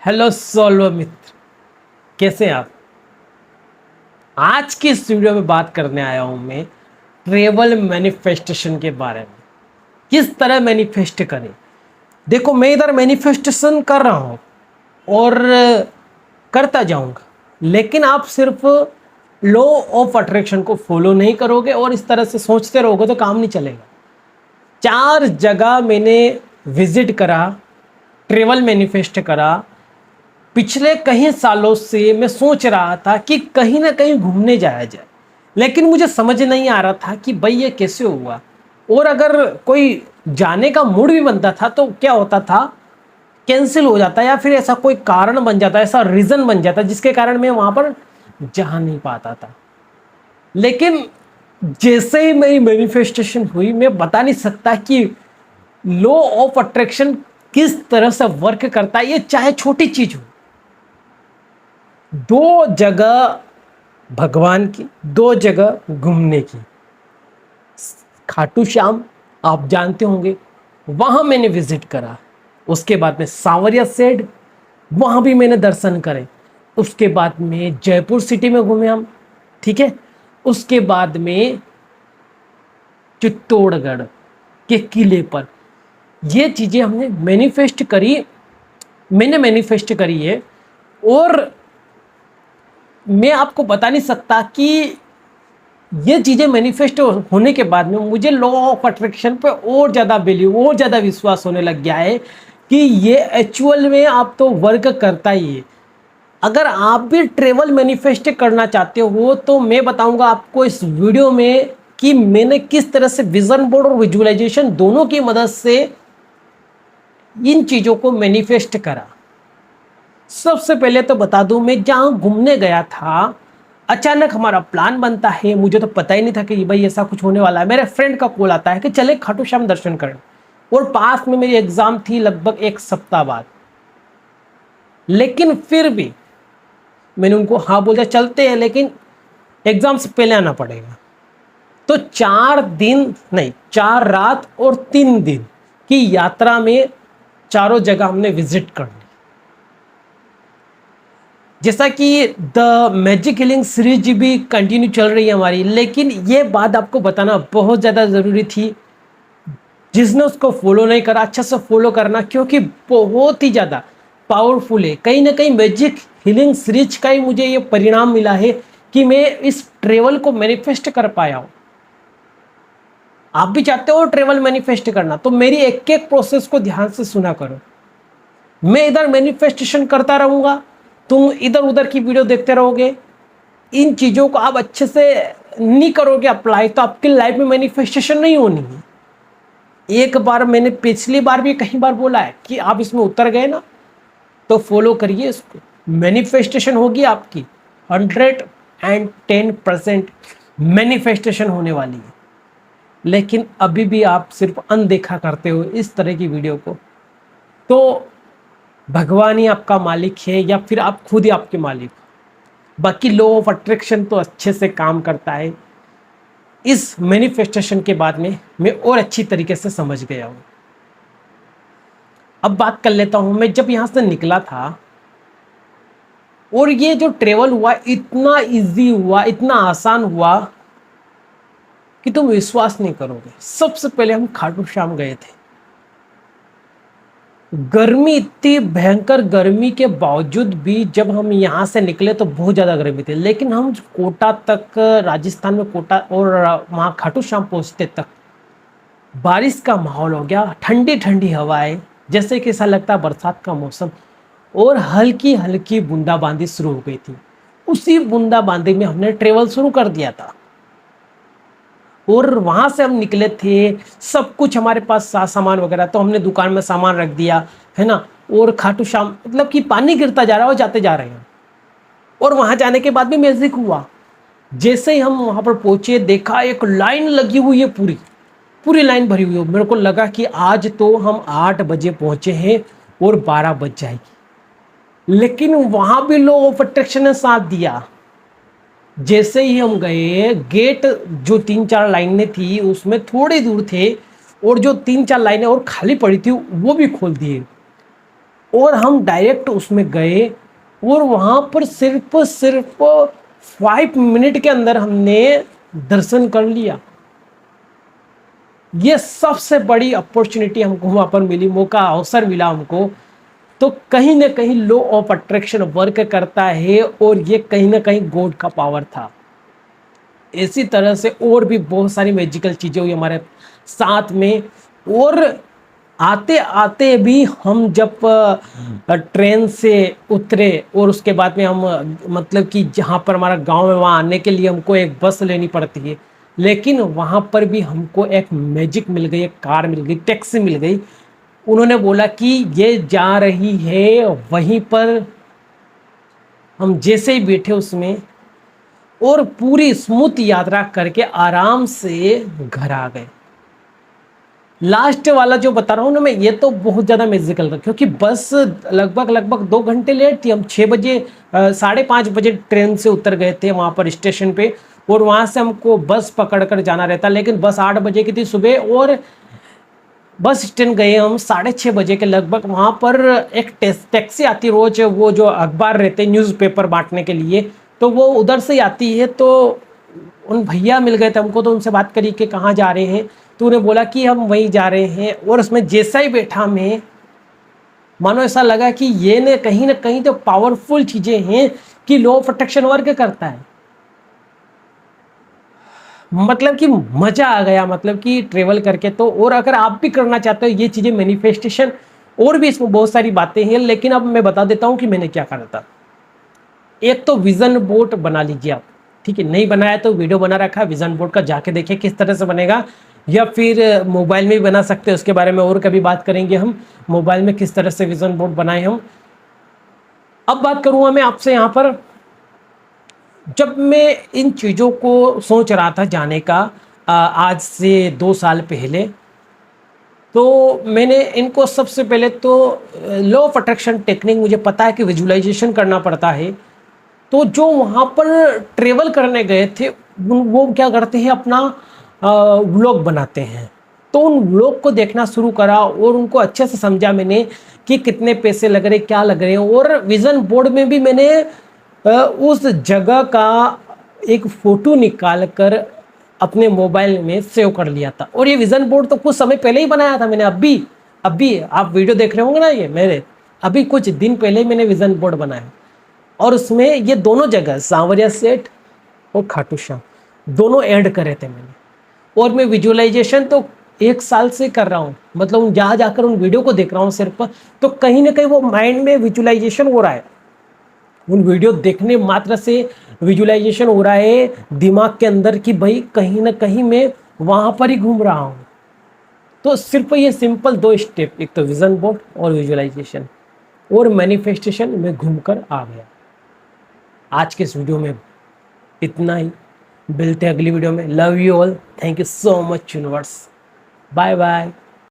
Hello solo मित्र, कैसे हैं आप। आज की इस वीडियो में बात करने आया हूं मैं ट्रेवल मैनिफेस्टेशन के बारे में। किस तरह मैनिफेस्ट करें। देखो, मैं इधर मैनिफेस्टेशन कर रहा हूं और करता जाऊंगा, लेकिन आप सिर्फ लॉ ऑफ अट्रैक्शन को फॉलो नहीं करोगे और इस तरह से सोचते रहोगे तो काम नहीं चलेगा। 4 जगह मैंने विजिट करा, ट्रेवल मैनिफेस्ट करा। पिछले कई सालों से मैं सोच रहा था कि कहीं ना कहीं घूमने जाया जाए, लेकिन मुझे समझ नहीं आ रहा था कि भाई ये कैसे हुआ। और अगर कोई जाने का मूड भी बनता था तो क्या होता था, कैंसिल हो जाता या फिर ऐसा कोई कारण बन जाता, ऐसा रीजन बन जाता जिसके कारण मैं वहां पर जा नहीं पाता था। लेकिन जैसे ही मेरी मैनिफेस्टेशन हुई, मैं बता नहीं सकता कि लॉ ऑफ अट्रैक्शन किस तरह से वर्क करता है। ये चाहे छोटी चीज हो, 2 जगह भगवान की, 2 जगह घूमने की। खाटू श्याम आप जानते होंगे, वहां मैंने विजिट करा। उसके बाद में सांवरिया सेठ, वहां भी मैंने दर्शन करे। उसके बाद में जयपुर सिटी में घूमे हम, ठीक है। उसके बाद में चित्तौड़गढ़ के किले पर ये चीजें हमने मैनिफेस्ट करी, मैंने मैनिफेस्ट करी है। और मैं आपको बता नहीं सकता कि ये चीज़ें मैनिफेस्ट होने के बाद में मुझे लॉ ऑफ अट्रैक्शन पे और ज़्यादा वैल्यू, और ज़्यादा विश्वास होने लग गया है कि ये एक्चुअल में आप तो वर्क करता ही है। अगर आप भी ट्रेवल मैनिफेस्ट करना चाहते हो तो मैं बताऊंगा आपको इस वीडियो में कि मैंने किस तरह से विजन बोर्ड और विजुअलाइजेशन दोनों की मदद से इन चीज़ों को मैनिफेस्ट करा। सबसे पहले तो बता दूं, मैं जहां घूमने गया था, अचानक हमारा प्लान बनता है। मुझे तो पता ही नहीं था कि भाई ऐसा कुछ होने वाला है। मेरे फ्रेंड का कॉल आता है कि चले खाटू श्याम दर्शन करें, और पास में मेरी एग्जाम थी लगभग 1 सप्ताह बाद। लेकिन फिर भी मैंने उनको हाँ बोला, चलते हैं, लेकिन एग्जाम से पहले आना पड़ेगा। तो 4 दिन नहीं, 4 रात और 3 दिन की यात्रा में चारों जगह हमने विजिट कर ली। जैसा कि द मैजिक हीलिंग सीरीज भी कंटिन्यू चल रही है हमारी, लेकिन ये बात आपको बताना बहुत ज़्यादा ज़रूरी थी। जिसने उसको फॉलो नहीं करा, अच्छा से फॉलो करना, क्योंकि बहुत ही ज़्यादा पावरफुल है। कहीं ना कहीं मैजिक हीलिंग सीरीज का ही मुझे ये परिणाम मिला है कि मैं इस ट्रेवल को मैनिफेस्ट कर पाया हूँ। आप भी चाहते हो ट्रेवल मैनिफेस्ट करना, तो मेरी एक एक प्रोसेस को ध्यान से सुना करो। मैं इधर मैनिफेस्टेशन करता रहूंगा, तुम इधर उधर की वीडियो देखते रहोगे। इन चीज़ों को आप अच्छे से नहीं करोगे अप्लाई, तो आपकी लाइफ में मैनिफेस्टेशन नहीं होनी है। एक बार मैंने पिछली बार भी कई बार बोला है कि आप इसमें उतर गए ना, तो फॉलो करिए इसको, मैनिफेस्टेशन होगी आपकी। 110% मैनिफेस्टेशन होने वाली है। लेकिन अभी भी आप सिर्फ अनदेखा करते हो इस तरह की वीडियो को, तो भगवान ही आपका मालिक है या फिर आप खुद ही आपके मालिक हो। बाकी लॉ ऑफ अट्रैक्शन तो अच्छे से काम करता है। इस मैनिफेस्टेशन के बाद में मैं और अच्छी तरीके से समझ गया हूँ। अब बात कर लेता हूँ, मैं जब यहाँ से निकला था और ये जो ट्रेवल हुआ इतना इजी हुआ, इतना आसान हुआ कि तुम विश्वास नहीं करोगे। सबसे पहले हम खाटू श्याम गए थे। गर्मी, इतनी भयंकर गर्मी के बावजूद भी जब हम यहाँ से निकले तो बहुत ज़्यादा गर्मी थी, लेकिन हम कोटा तक, राजस्थान में कोटा और वहाँ खाटू श्याम पहुँचते तक बारिश का माहौल हो गया। ठंडी ठंडी हवाएं, जैसे कि ऐसा लगता है बरसात का मौसम, और हल्की हल्की बूंदाबांदी शुरू हो गई थी। उसी बूंदाबांदी में हमने ट्रेवल शुरू कर दिया था और वहाँ से हम निकले थे। सब कुछ हमारे पास सामान वगैरह, तो हमने दुकान में सामान रख दिया है ना। और खाटू श्याम मतलब कि पानी गिरता जा रहा है और जाते जा रहे हैं। और वहाँ जाने के बाद भी मैजिक हुआ। जैसे ही हम वहाँ पर पहुँचे, देखा एक लाइन लगी हुई है, पूरी पूरी लाइन भरी हुई है। मेरे को लगा कि आज तो हम 8 बजे पहुँचे हैं और 12 बज जाएगी। लेकिन वहाँ भी लॉ ऑफ अट्रैक्शन ने साथ दिया। जैसे ही हम गए, गेट जो 3-4 लाइनें थी उसमें थोड़ी दूर थे, और जो 3-4 लाइनें और खाली पड़ी थी वो भी खोल दिए। और हम डायरेक्ट उसमें गए और वहाँ पर सिर्फ 5 मिनट के अंदर हमने दर्शन कर लिया। ये सबसे बड़ी अपॉर्चुनिटी हमको वहाँ पर मिली, मौका अवसर मिला हमको। तो कहीं ना कहीं लॉ ऑफ अट्रैक्शन वर्क करता है और ये कहीं ना कहीं गॉड का पावर था। इसी तरह से और भी बहुत सारी मैजिकल चीज़ें हुई हमारे साथ में। और आते आते भी हम जब ट्रेन से उतरे और उसके बाद में हम मतलब कि जहाँ पर हमारा गांव है वहाँ आने के लिए हमको एक बस लेनी पड़ती है, लेकिन वहाँ पर भी हमको एक मैजिक मिल गई, एक कार मिल गई, टैक्सी मिल गई। उन्होंने बोला कि ये जा रही है वहीं पर। हम जैसे ही बैठे उसमें और पूरी स्मूथ यात्रा करके आराम से घर आ गए। लास्ट वाला जो बता रहा हूँ ना मैं, ये तो बहुत ज़्यादा मैजिकल था, क्योंकि बस लगभग 2 घंटे लेट थी। हम 6 बजे 5:30 बजे ट्रेन से उतर गए थे वहाँ पर स्टेशन पे, और वहाँ से हमको बस पकड़ कर जाना रहता, लेकिन बस 8 बजे की थी सुबह। और बस स्टैंड गए हम 6:30 बजे के लगभग। वहाँ पर एक टैक्सी आती रोज, वो जो अखबार रहते न्यूज़पेपर बांटने के लिए, तो वो उधर से आती है। तो उन भैया मिल गए थे हमको, तो उनसे बात करी कि कहाँ जा रहे हैं, तो उन्हें बोला कि हम वहीं जा रहे हैं। और उसमें जैसा ही बैठा मैं, मानो ऐसा लगा कि ये ना कहीं तो पावरफुल चीज़ें हैं कि लॉ ऑफ अट्रैक्शन वर्क करता है। मतलब कि मजा आ गया, मतलब कि ट्रेवल करके। तो और अगर आप भी करना चाहते हो ये चीज़ें मैनिफेस्टेशन, और भी इसमें बहुत सारी बातें हैं, लेकिन अब मैं बता देता हूँ कि मैंने क्या करा था। एक तो विजन बोर्ड बना लीजिए आप, ठीक है। नहीं बनाया तो वीडियो बना रखा है विजन बोर्ड का, जाके देखिए किस तरह से बनेगा। या फिर मोबाइल में भी बना सकते हैं, उसके बारे में और कभी बात करेंगे हम, मोबाइल में किस तरह से विजन बोर्ड बनाए हम। अब बात करूँगा मैं आपसे यहाँ पर, जब मैं इन चीज़ों को सोच रहा था जाने का आज से 2 साल पहले, तो मैंने इनको सबसे पहले तो लॉ ऑफ अट्रैक्शन टेक्निक, मुझे पता है कि विजुअलाइजेशन करना पड़ता है। तो जो वहाँ पर ट्रेवल करने गए थे वो क्या करते हैं, अपना व्लॉग बनाते हैं। तो उन व्लॉग को देखना शुरू करा और उनको अच्छे से समझा मैंने कि कितने पैसे लग रहे, क्या लग रहे हैं। और विज़न बोर्ड में भी मैंने उस जगह का एक फ़ोटो निकाल कर अपने मोबाइल में सेव कर लिया था। और ये विज़न बोर्ड तो कुछ समय पहले ही बनाया था मैंने। अभी आप वीडियो देख रहे होंगे ना, ये मेरे अभी कुछ दिन पहले मैंने विज़न बोर्ड बनाया। और उसमें ये दोनों जगह सांवरिया सेठ और खाटू श्याम दोनों ऐड करे थे मैंने। और मैं विजुअलाइजेशन तो 1 साल से कर रहा हूँ, मतलब जहाँ जाकर उन वीडियो को देख रहा हूँ सिर्फ, तो कहीं ना कहीं वो माइंड में विजुअलाइजेशन हो रहा है। उन वीडियो देखने मात्र से विजुअलाइजेशन हो रहा है दिमाग के अंदर कि भाई कहीं ना कहीं मैं वहाँ पर ही घूम रहा हूँ। तो सिर्फ ये सिंपल 2 स्टेप, एक तो विजन बोर्ड और विजुअलाइजेशन और मैनिफेस्टेशन में घूमकर आ गया। आज के इस वीडियो में इतना ही, मिलते हैं अगली वीडियो में। Love you all, thank you so much universe, bye bye.